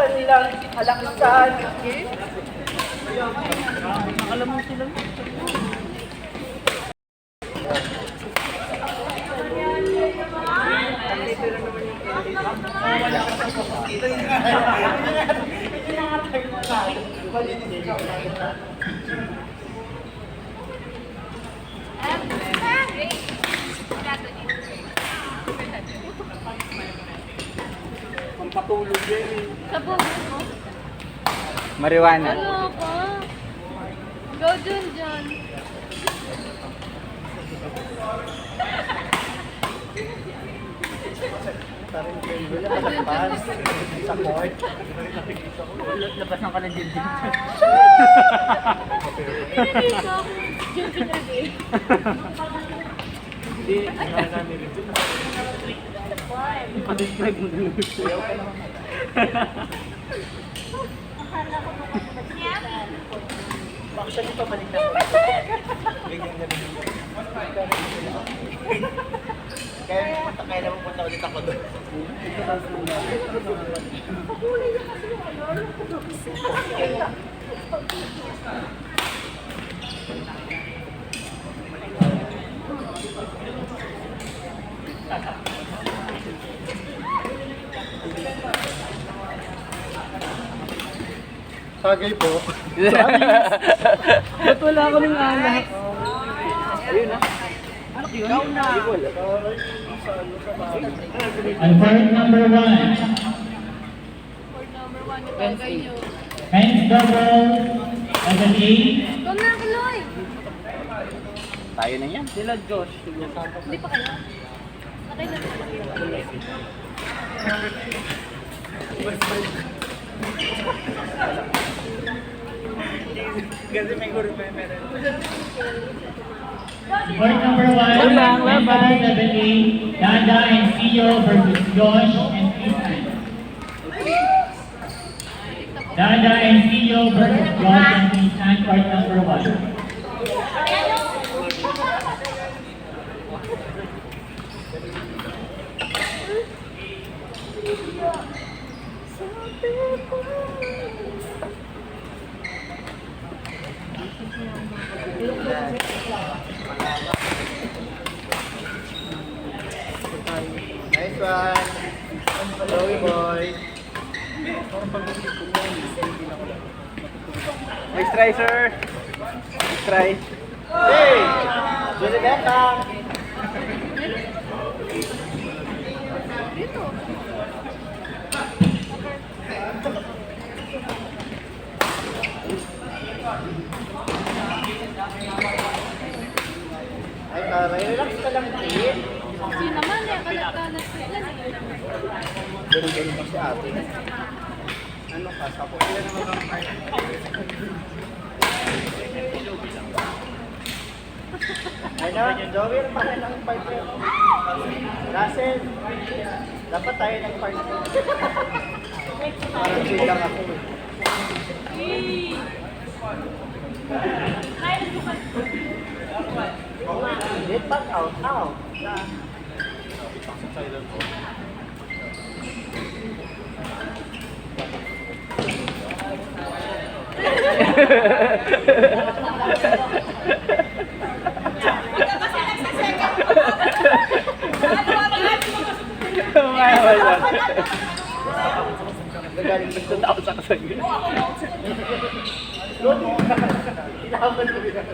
kanilang kalakasan. Alam mo sila. Pampatulog yan eh. Sa buhay mo? Marijuana. Ano ka? Go dun dyan. Labas sa court. Labasan ka na din dito. Pinagay ko ako. Diyan pinagay. Hindi, hindi namin rin. Pa-describe mo din. Actually, pabalik na. Ganyan na rin. Kaya naman punta ulit ako doon. Pagulay niya kasi yung ano. Sagay po. Ba't wala ko ng anak? Ayun na. Anak yun? Ikaw na. And point number 1, Board number 1 yung bagay niyo. men's double, 7A. Go na, Kaloy! Tayo na yan. Sila Josh. Hindi pa kayo? Nakay na. Kasi may guru pa meron. Point number 1, men's double, 7A. Dada and Theo versus Josh and Ethan. Dada and Theo versus Josh and Ethan, point number 1. Nice one. Joey boy. Nice try, sir. Nice try. Hey! Johnny Beta! Dito. Ay, taray. Relax ka lang, kid. Kasi naman eh, kalat-kalat ko yan eh. Ganun-ganun pa si ate. Ano ka? Sapo sila naman ang ay na, Joey, ano pa rin ang partner? Russell, dapat tayo ng partner. Parang chill lang ako eh. Hit back out, out. Nagaling gusto na ako sa kasagin. Ilaban mo rin ako.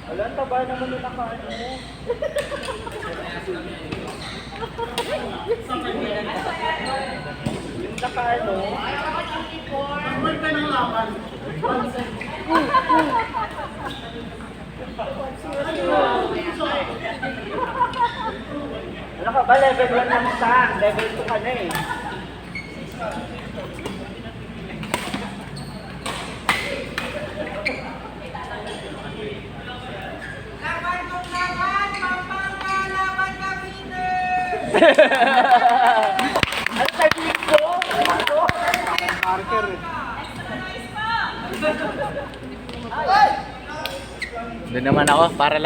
Wala, ang taba naman nung nakaano mo. Yung nakaano. Ang ka ng laban. Ano ka ba? Level 1 lang siya. Level 2 ka na eh. Ano sabihin ko? Marker eh. Doon naman ako para